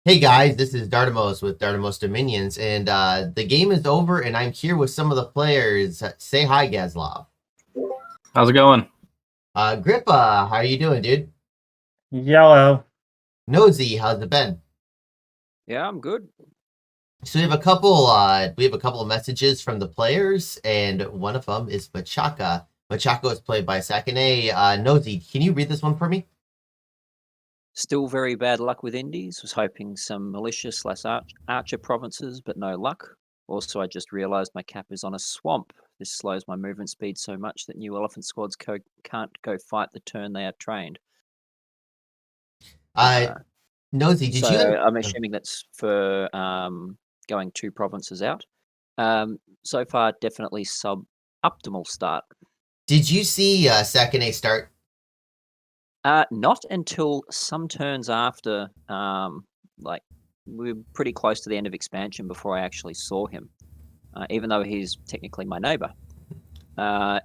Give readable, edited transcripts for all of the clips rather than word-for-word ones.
Hey guys, this is Dardamos with Dardamos Dominions, and the game is over, and I'm here with some of the players. Say hi, Gazlov. How's it going? Grippa, how are you doing, dude? Yellow. Nosy, how's it been? Yeah, I'm good. So we have a couple of messages from the players, and one of them is Machaka. Machaka is played by Sakane. Nosy, can you read this one for me? Still very bad luck with indies. Was hoping some militia/archer provinces, but no luck. Also, I just realised my cap is on a swamp. This slows my movement speed so much that new elephant squads can't go fight the turn they are trained. Nosy, So I'm assuming that's for going 2 provinces out. So far, definitely sub-optimal start. Did you see Sakane start? Not until some turns after, like, we were pretty close to the end of expansion before I actually saw him, even though he's technically my neighbor.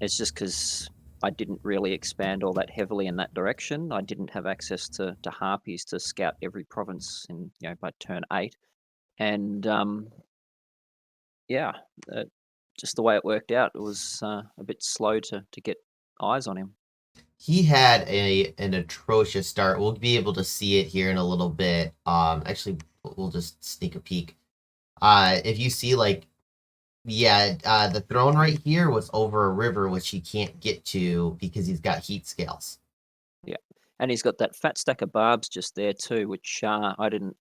It's just because I didn't really expand all that heavily in that direction. I didn't have access to harpies to scout every province by turn 8. And, just the way it worked out, it was a bit slow to get eyes on him. He had an atrocious start. We'll be able to see it here in a little bit. Actually, we'll just sneak a peek. If you see, the throne right here was over a river, which he can't get to because he's got heat scales. Yeah, and he's got that fat stack of barbs just there too, which I didn't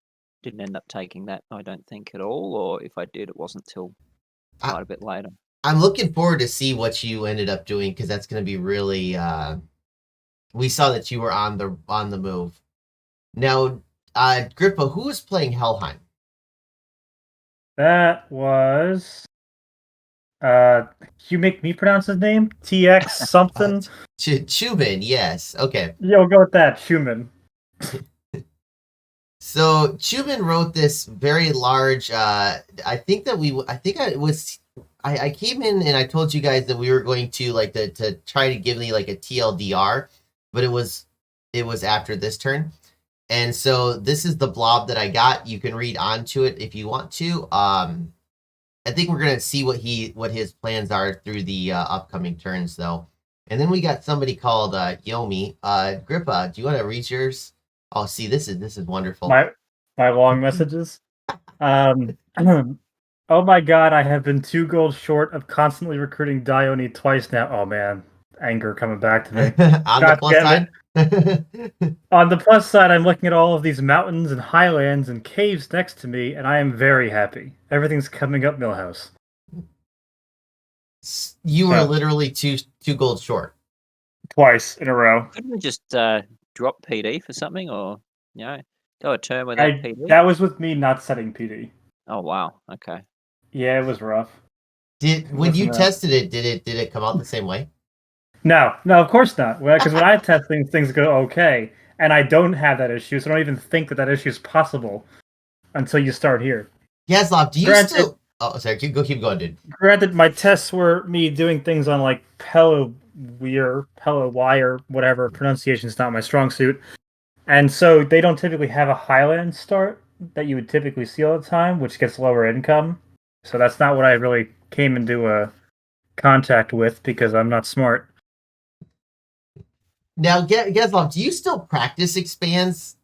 end up taking that, I don't think, at all. Or if I did, it wasn't till quite a bit later. I'm looking forward to see what you ended up doing because that's going to be really. We saw that you were on the move. Now, Grippa, who is playing Helheim? That was you make me pronounce his name? TX something? Chubin, yes. Okay. Yeah, we'll go with that. Schumann. So Chubin wrote this very large. I came in and I told you guys that we were going to to try to give me like a TLDR, but it was after this turn. And so this is the blob that I got. You can read onto it if you want to. I think we're gonna see what his plans are through the upcoming turns though. And then we got somebody called Yomi. Grippa, do you want to read yours? Oh, see, this is wonderful. My long messages. Oh my god, I have been 2 gold short of constantly recruiting Dione twice now. Oh man, anger coming back to me. On the plus side? On the plus side, I'm looking at all of these mountains and highlands and caves next to me, and I am very happy. Everything's coming up Millhouse. You were literally two gold short. Twice in a row. Couldn't we just drop PD for something, or go a turn without PD? That was with me not setting PD. Oh wow, okay. Yeah, it was rough. When you tested it, did it come out the same way? No, of course not. Because when I test things go okay, and I don't have that issue, so I don't even think that issue is possible until you start here. Yaslov, do you still? Oh, sorry. Keep going, dude. Granted, my tests were me doing things on like Pello Wire, whatever. Pronunciation is not my strong suit, and so they don't typically have a Highland start that you would typically see all the time, which gets lower income. So that's not what I really came into contact with because I'm not smart. Now, Yaslov, do you still practice expands?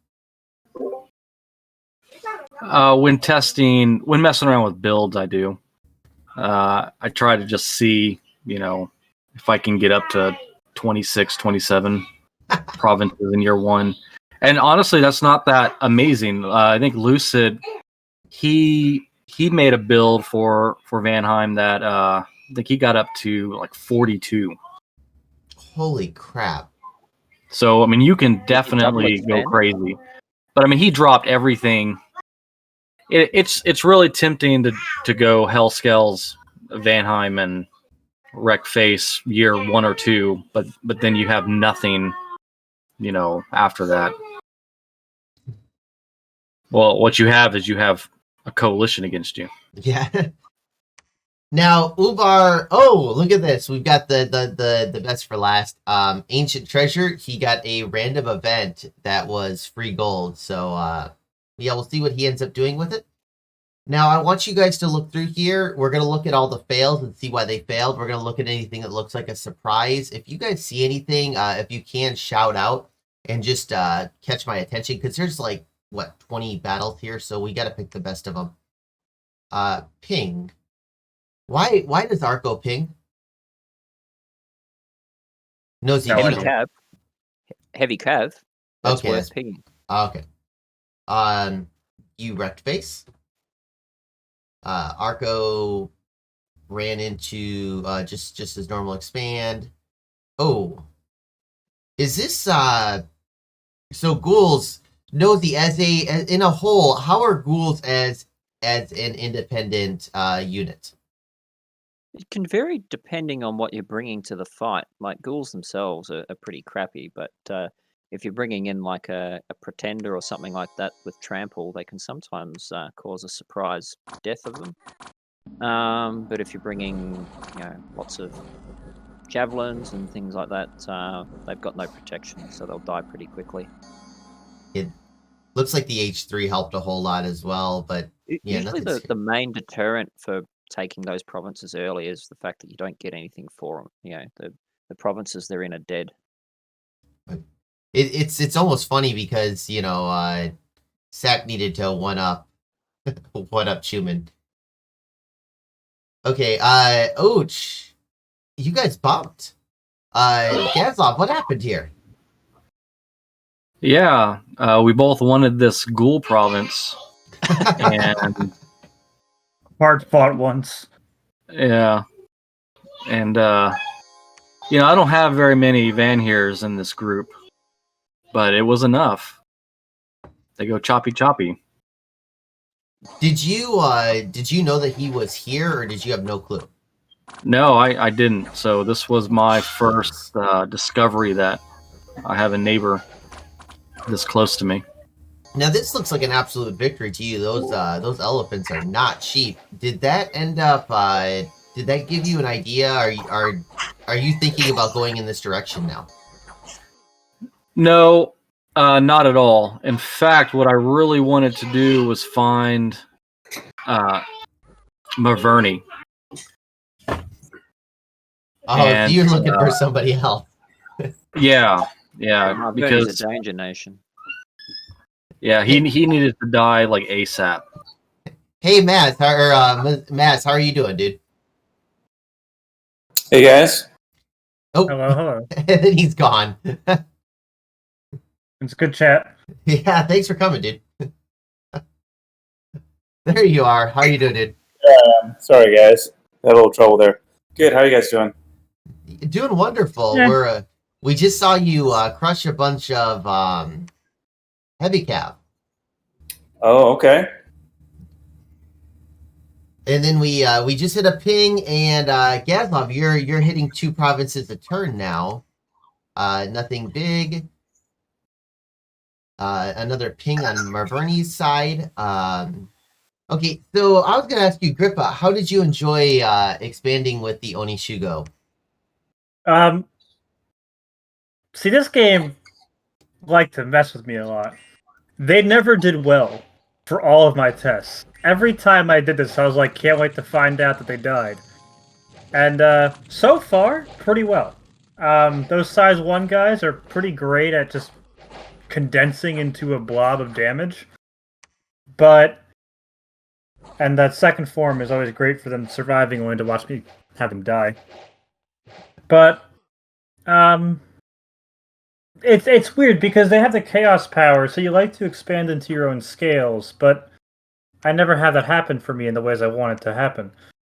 When messing around with builds, I do. I try to just see, if I can get up to 26, 27 provinces in year 1. And honestly, that's not that amazing. I think Lucid, he made a build for Vanheim that I think he got up to like 42. Holy crap. So, I mean, you can definitely go crazy. But, I mean, he dropped everything. It's really tempting to go Hellskells, Vanheim, and Wreck Face year 1 or 2, but then you have nothing, after that. Well, what you have is a coalition against you. Yeah. Now, Ubar, look at this. We've got the best for last. Ancient Treasure, he got a random event that was free gold. So yeah, we'll see what he ends up doing with it. Now, I want you guys to look through here. We're going to look at all the fails and see why they failed. We're going to look at anything that looks like a surprise. If you guys see anything, if you can, shout out and just catch my attention, because there's like, what, 20 battles here, so we got to pick the best of them. Ping. Why does Arco ping? Nosy, No do you idea. know? Heavy cav. That's Okay, worth pinging. Okay. You wrecked face. Arco ran into just his normal expand. Oh, is this so ghouls? Nosy, in a whole, how are ghouls as an independent unit? It can vary depending on what you're bringing to the fight. Like ghouls themselves are pretty crappy, but if you're bringing in like a pretender or something like that with trample, they can sometimes cause a surprise death of them. But if you're bringing, lots of javelins and things like that, they've got no protection, so they'll die pretty quickly. It looks like the H3 helped a whole lot as well, but yeah, Usually nothing's. the main deterrent for taking those provinces early is the fact that you don't get anything for them. The provinces they're in are dead. It's almost funny because Sack needed to one up Schumann. Okay, Ouch, you guys bumped. Gazlov, what happened here? Yeah, we both wanted this ghoul province, and Hard fought once. yeah, and I don't have very many Van Heers in this group, but it was enough. They go choppy choppy. Did you know that he was here, or did you have no clue? No, I didn't. So this was my first discovery that I have a neighbor this close to me. Now this looks like an absolute victory to you. Those elephants are not cheap. Did that end up? Did that give you an idea? Are you thinking about going in this direction now? No, not at all. In fact, what I really wanted to do was find Maverny. Oh, And, you're looking for somebody else. Yeah, Because because a danger nation. yeah, he needed to die like ASAP. Hey, Maz, how are you doing, dude? Hey guys. Oh, Hello. and then he's gone. It's a good chat. Yeah, thanks for coming, dude. There you are. How are you doing, dude? Sorry guys. Had a little trouble there. Good. How are you guys doing? Doing wonderful. Yeah. We just saw you crush a bunch of heavy cap. Oh, okay. And then we just hit a ping, and Gazlov, you're hitting 2 provinces a turn now. Nothing big. Another ping on Marverny's side. Okay, so I was gonna ask you, Grippa, how did you enjoy expanding with the Onishugo? See, this game liked to mess with me a lot. They never did well for all of my tests. Every time I did this, I was like, can't wait to find out that they died. And so far, pretty well. Those size 1 guys are pretty great at just condensing into a blob of damage. And that second form is always great for them surviving, only to watch me have them die. But it's weird because they have the chaos power, so you like to expand into your own scales, but I never had that happen for me in the ways I want it to happen.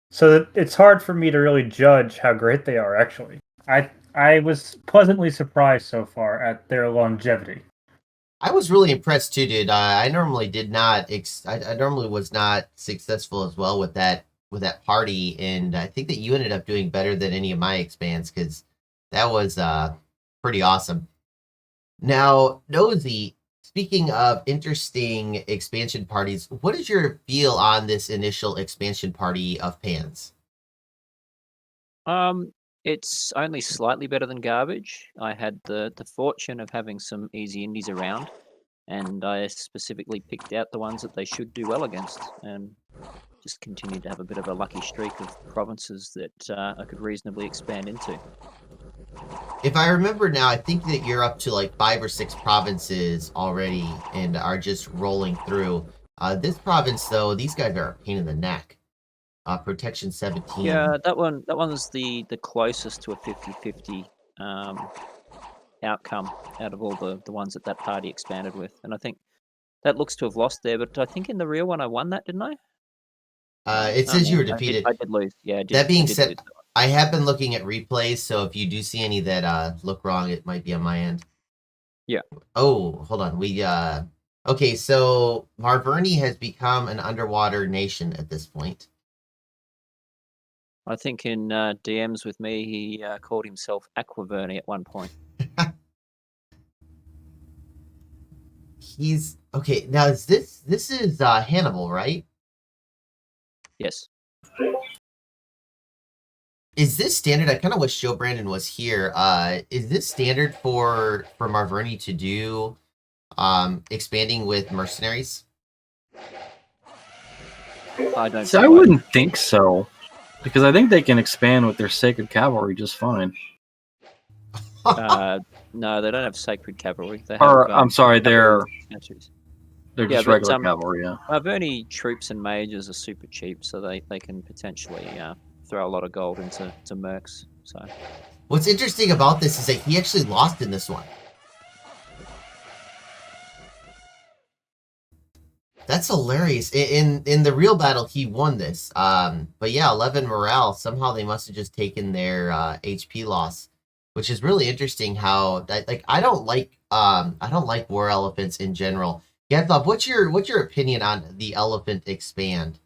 So it's hard for me to really judge how great they are, actually. I was pleasantly surprised so far at their longevity. I was really impressed too, dude. I normally did not. I normally was not successful as well with that party, and I think that you ended up doing better than any of my expands because that was pretty awesome. Now, Nosy, speaking of interesting expansion parties, what is your feel on this initial expansion party of Pans? It's only slightly better than garbage. I had the fortune of having some easy indies around, and I specifically picked out the ones that they should do well against, and just continued to have a bit of a lucky streak of provinces that I could reasonably expand into. If I remember now, I think that you're up to like 5 or 6 provinces already and are just rolling through. This province, though, these guys are a pain in the neck. Protection 17. Yeah, that one's the closest to a 50-50 outcome out of all the ones that party expanded with, and I think that looks to have lost there. But I think in the real one I won that, didn't I? It says you were I defeated. did lose. Yeah, I did. That being I did said, lose that one. I have been looking at replays, so if you do see any that look wrong, it might be on my end. Yeah. Oh, hold on. Okay, so Marverny has become an underwater nation at this point. I think in DMs with me, he called himself Aquaverny at one point. He's okay. Now is this is Hannibal, right? Yes. Is this standard? I kind of wish Joe Brandon was here. Is this standard for Marverny to do expanding with mercenaries? I don't. So I wouldn't think so, because I think they can expand with their sacred cavalry just fine. No, they don't have sacred cavalry. They have, Or I'm sorry, they're statues. just but, regular cavalry. Yeah. Marverny troops and mages are super cheap, so they can potentially throw a lot of gold into mercs. So What's interesting about this is that he actually lost in this one. That's hilarious. In the real battle, he won this. But yeah, 11 morale. Somehow they must have just taken their HP loss, which is really interesting. How I don't like war elephants in general. Gathov, what's your opinion on the elephant expand?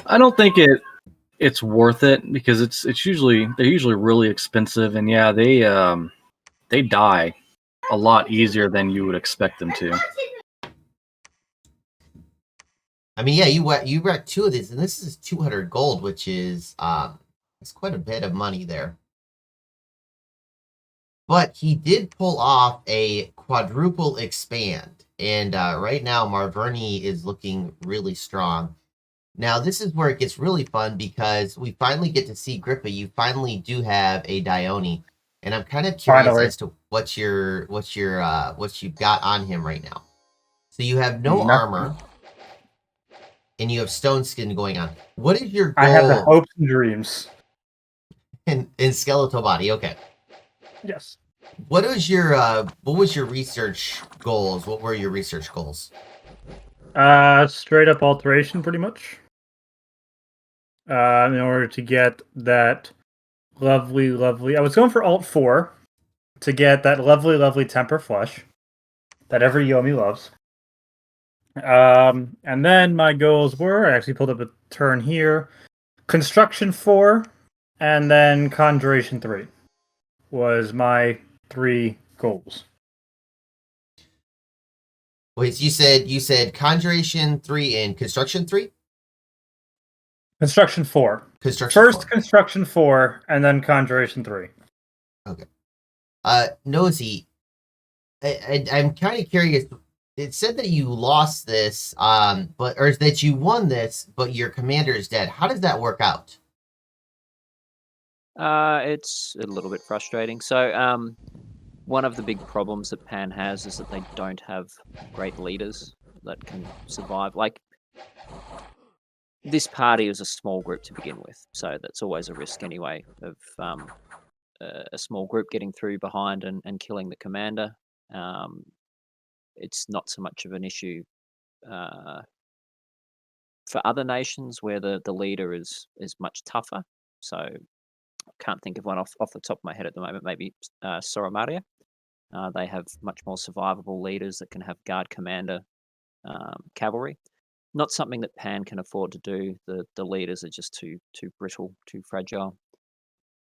I don't think it's worth it, because they're usually really expensive, and yeah, they die a lot easier than you would expect them to. I mean, yeah, you wrecked 2 of these, and this is 200 gold, which is it's quite a bit of money there. But he did pull off a quadruple expand, and right now Marverny is looking really strong. Now this is where it gets really fun, because we finally get to see Grippa. You finally do have a Dione, and I'm kind of curious as to what you've got on him right now. So you have no armor. And you have stone skin going on. What is your goal? I have the hopes and dreams. In skeletal body, okay. Yes. What was your research goals? What were your research goals? Straight up alteration, pretty much. In order to get that lovely, I was going for Alt 4 to get that lovely temper flesh that every Yomi loves. And then my goals were, I actually pulled up a turn here, Construction 4, and then Conjuration 3 was my 3 goals. Wait, you said Conjuration 3 and Construction 3? Construction 4. First 4. Construction 4, and then Conjuration 3. Okay. Nosy, I'm kind of curious. It said that you lost this, or that you won this, but your commander is dead. How does that work out? It's a little bit frustrating. So, one of the big problems that Pan has is that they don't have great leaders that can survive. Like, this party is a small group to begin with, so that's always a risk anyway of a small group getting through behind and killing the commander. It's not so much of an issue for other nations where the leader is much tougher. So I can't think of one off the top of my head at the moment. Maybe Soromaria. They have much more survivable leaders that can have guard commander cavalry. Not something that Pan can afford to do. The leaders are just too brittle, too fragile.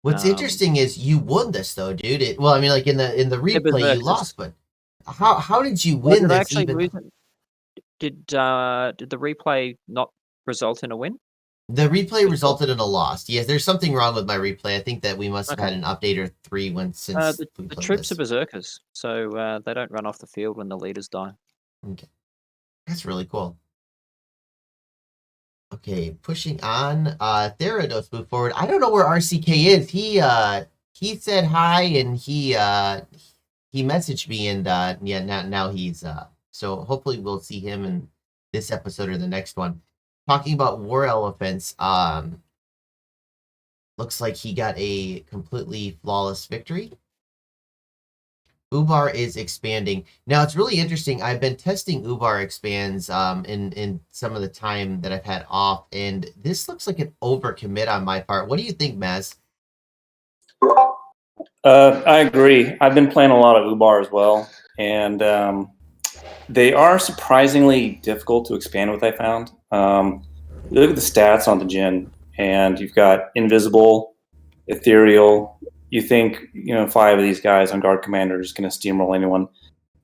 What's interesting is you won this though, dude. In the replay you lost, but how did you win did this? I actually lose it? Did the replay not result in a win? The replay resulted in a loss. Yes, there's something wrong with my replay. I think that we must have had an update or 3 since we The played troops this. are berserkers, so they don't run off the field when the leaders die. Okay. That's really cool. Okay, pushing on. Theranos move forward. I don't know where RCK is. He said hi and he messaged me and yeah, now he's so hopefully we'll see him in this episode or the next one. Talking about war elephants, looks like he got a completely flawless victory. Ubar is expanding. Now it's really interesting. I've been testing Ubar expands in some of the time that I've had off, and this looks like an overcommit on my part. What do you think, Maz? I agree. I've been playing a lot of Ubar as well, and they are surprisingly difficult to expand. What I found. You look at the stats on the Jin, and you've got Invisible, Ethereal. You think 5 of these guys on Guard Commander are just going to steamroll anyone,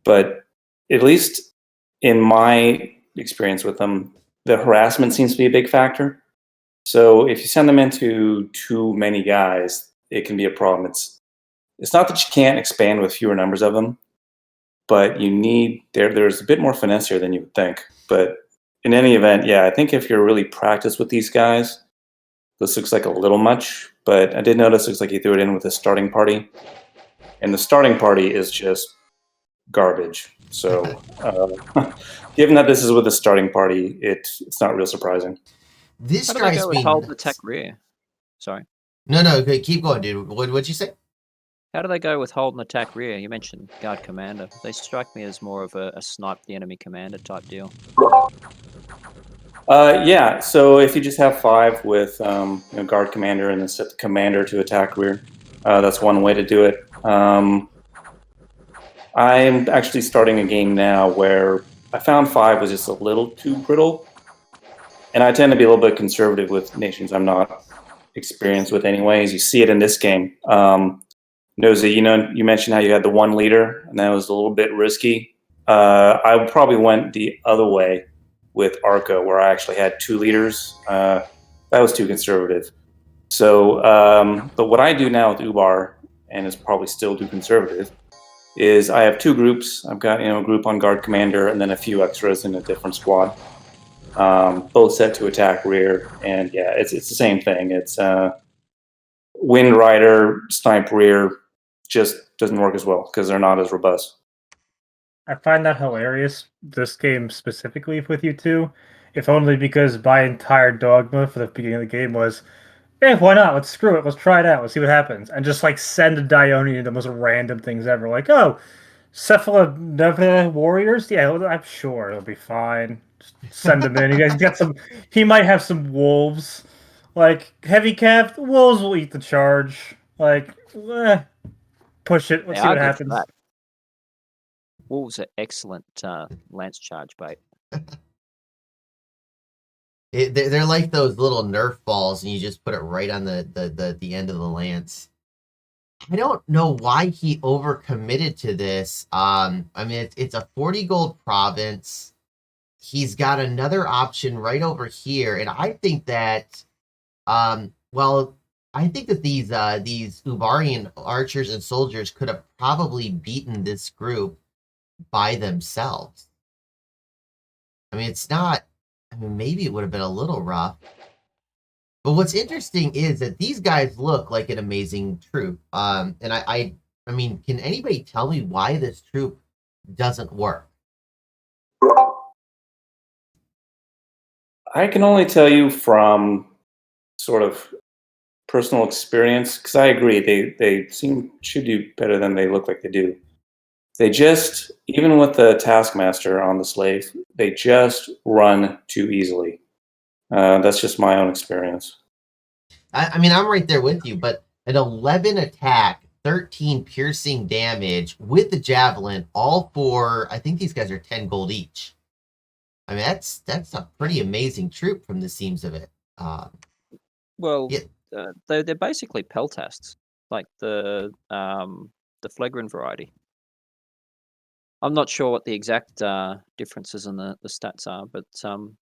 but at least in my experience with them, the harassment seems to be a big factor. So if you send them into too many guys, it can be a problem. It's not that you can't expand with fewer numbers of them, but you need there's a bit more finesse here than you would think. But in any event, yeah, I think if you're really practiced with these guys, this looks like a little much. But I did notice it looks like he threw it in with a starting party, and the starting party is just garbage. So, given that this is with a starting party, it's not real surprising. This How do they drives go with me hold nuts. attack rear? Sorry. No, okay, keep going, dude. What'd you say? How do they go with hold and attack rear? You mentioned guard commander. They strike me as more of a snipe the enemy commander type deal. Yeah. So if you just have 5 with guard commander and then set the commander to attack rear, that's one way to do it. I'm actually starting a game now where I found 5 was just a little too brittle, and I tend to be a little bit conservative with nations I'm not experienced with, anyways. You see it in this game. Nosy, you mentioned how you had the 1 leader, and that was a little bit risky. I probably went the other way with Arca, where I actually had 2 leaders. That was too conservative. So, but what I do now with Ubar, and is probably still too conservative, is I have 2 groups. I've got a group on guard commander, and then a few extras in a different squad, both set to attack rear. And yeah, it's the same thing. It's Wind Rider, Snipe rear, just doesn't work as well because they're not as robust. I find that hilarious, this game specifically with you two, if only because my entire dogma for the beginning of the game was, why not? Let's screw it. Let's try it out. Let's see what happens. And just like send a Dione to the most random things ever. Like, oh, Cephala warriors? Yeah, I'm sure it'll be fine. Just send them in. You guys get some. He might have some wolves. Like, heavy cap, the wolves will eat the charge. Like, push it. Let's They see are what good for happens. that. Wolves are excellent lance charge bait. They're like those little Nerf balls, and you just put it right on the end of the lance. I don't know why he overcommitted to this. I mean, it's a 40 gold province. He's got another option right over here, and I think that, well, I think that these Ubarian archers and soldiers could have probably beaten this group by themselves. I mean, it's not. I mean, maybe it would have been a little rough. But what's interesting is that these guys look like an amazing troop. And I mean, can anybody tell me why this troop doesn't work? I can only tell you from sort of personal experience, because I agree they should do better than they look like they do. They just, even with the Taskmaster on the slave, they just run too easily. That's just my own experience. I mean, I'm right there with you, but an 11 attack, 13 piercing damage with the javelin, all for, I think these guys are 10 gold each. I mean, that's a pretty amazing troop from the seams of it. Well, yeah. they're basically peltasts, like the Phlegron variety. I'm not sure what the exact differences in the stats are, but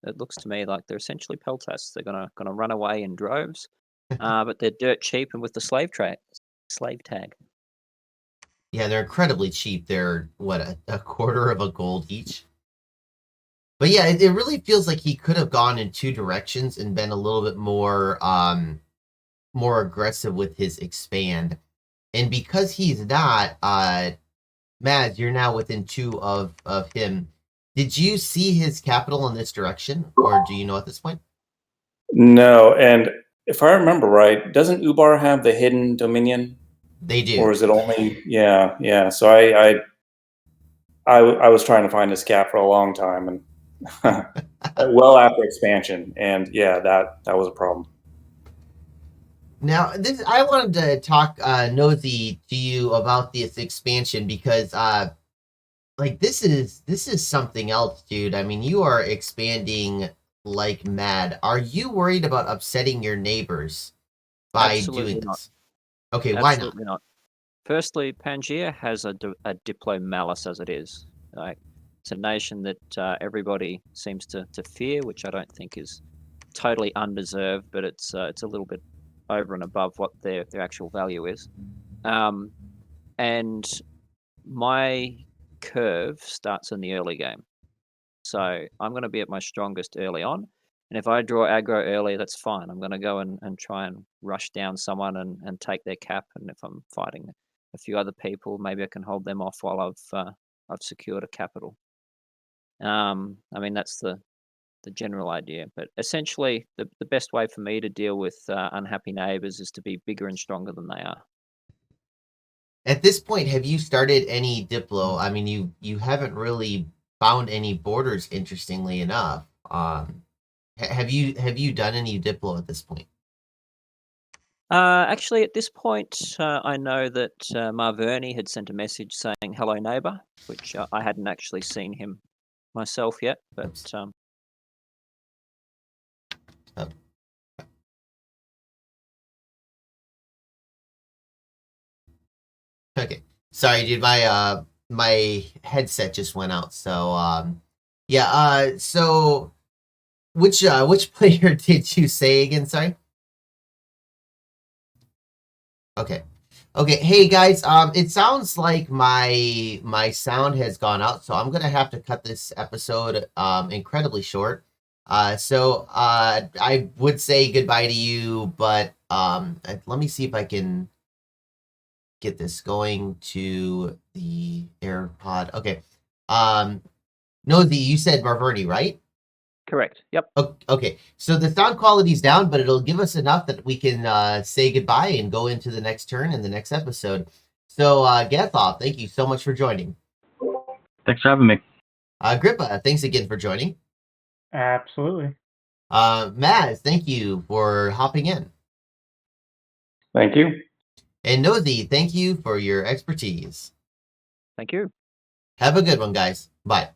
it looks to me like they're essentially peltasts. They're gonna run away in droves, but they're dirt cheap and with the slave tag. Yeah, they're incredibly cheap. They're what a quarter of a gold each. But yeah, it really feels like he could have gone in two directions and been a little bit more aggressive with his expand. And because he's not, Maz, you're now within two of him. Did you see his capital in this direction, or do you know at this point? No, and if I remember right, doesn't Ubar have the hidden dominion, They do. or is it only? Yeah, yeah. So I was trying to find his cap for a long time, and well after expansion, and yeah, that was a problem. Now, this I wanted to talk nosy to you about this expansion because like this is something else, dude. I mean, you are expanding like mad. Are you worried about upsetting your neighbors by Absolutely doing not. this? Okay, why not? Absolutely not. Firstly, Pangaea has a diplo malice as it is. Like, it's a nation that everybody seems to fear, which I don't think is totally undeserved, but it's a little bit over and above what their actual value is. And my curve starts in the early game, so I'm going to be at my strongest early on. And if I draw aggro early, that's fine. I'm going to go and try and rush down someone and take their cap. And if I'm fighting a few other people, maybe I can hold them off while I've secured a capital. I mean, that's the general idea. But essentially, the best way for me to deal with unhappy neighbors is to be bigger and stronger than they are. At this point, have you started any Diplo? I mean, you haven't really found any borders, interestingly enough. Have you done any Diplo at this point? Actually, at this point, I know that Marverni had sent a message saying "Hello, neighbor," which I hadn't actually seen him myself yet. But Oops. Oh. Okay. Sorry, dude. My headset just went out. So yeah. So which player did you say again? Sorry. Okay. Okay. Hey guys. It sounds like my sound has gone out, so I'm gonna have to cut this episode incredibly short. So I would say goodbye to you, but let me see if I can get this going to the AirPod. Okay. Nosy, you said Marverni, right? correct. Yep. Okay. So the sound quality's down, but it'll give us enough that we can say goodbye and go into the next turn in the next episode. So Gethoff, thank you so much for joining. Thanks for having me. Agrippa, thanks again for joining. Absolutely. Maz, thank you for hopping in. Thank you. And Nosy, thank you for your expertise. Thank you. Have a good one, guys. Bye.